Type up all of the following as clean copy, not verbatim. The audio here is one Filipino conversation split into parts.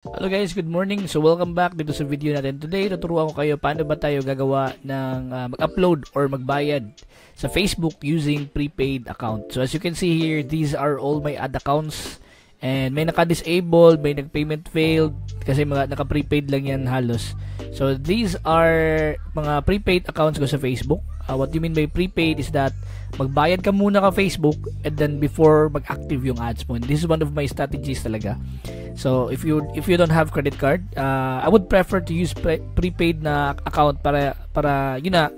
Hello guys, good morning. So welcome back dito sa video natin. Today, tuturuan ko kayo paano ba tayo gagawa ng mag-upload or magbayad sa Facebook using prepaid account. So as you can see here, these are all my ad accounts. And may naka-disabled, may nag-payment failed kasi mga naka-prepaid lang yan halos. So these are mga prepaid accounts ko sa Facebook. What you mean by prepaid is that magbayad ka muna ka Facebook and then before mag-active yung ads mo. And this is one of my strategies talaga. So if you don't have credit card, I would prefer to use prepaid na account para yun na,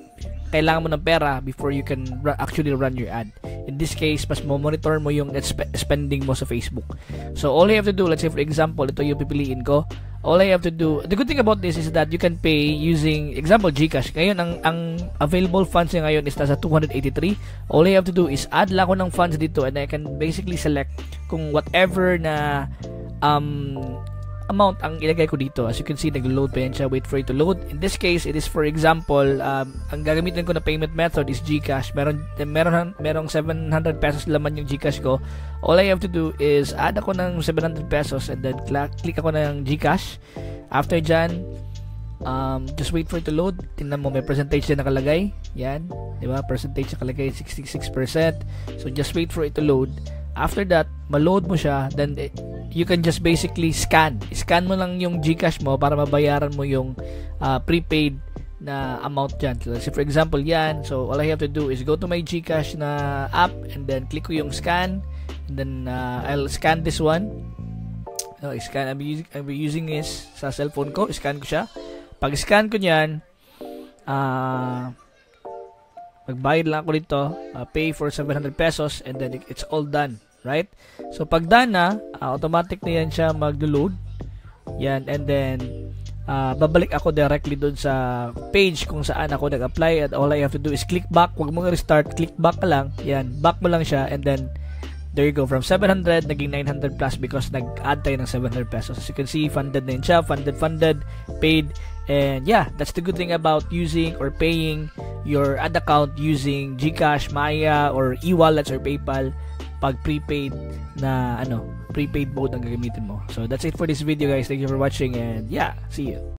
kailangan mo ng pera before you can actually run your ad. In this case, mas monitor mo yung spending mo sa Facebook. So all you have to do, let's say for example, ito yung pipiliin ko. All I have to do, the good thing about this is that you can pay using, example, GCash. Ngayon, ang available funds niya ngayon is nasa 283. All I have to do is add lang ako ng funds dito and I can basically select kung whatever na amount ang ilagay ko dito. As you can see, nag-load pa yan siya. Wait for it to load. In this case, it is for example, ang gagamitin ko na payment method is GCash. Merong 700 pesos laman yung GCash ko. All I have to do is add ako ng 700 pesos and then click ako ng GCash. After dyan, just wait for it to load. Tingnan mo, may percentage na nakalagay. Yan. Diba? Percentage nakalagay 66%. So, just wait for it to load. After that, ma-load mo siya, then you can just basically scan mo lang yung GCash mo para mabayaran mo yung prepaid na amount dyan. So for example yan, so all I have to do is go to my GCash na app and then click ko yung scan and then I'll scan this one. I'll be using this sa cellphone ko. Scan ko siya. Pag scan ko nyan, magbayad lang ako dito, pay for 700 pesos and then it's all done, right? So pag done na, automatic na yan siya mag-load. Yan, and then babalik ako directly doon sa page kung saan ako nag-apply and all I have to do is click back. Huwag mo restart, click back ka lang. Yan, back mo lang siya and then there you go, from 700 naging 900 plus because nag-add tayo ng 700 pesos. As you can see, funded na yun siya, funded, paid. And yeah, that's the good thing about using or paying your ad account using GCash, Maya, or e-wallets or PayPal pag prepaid na prepaid mode ang gagamitin mo. So that's it for this video guys. Thank you for watching and yeah, see you.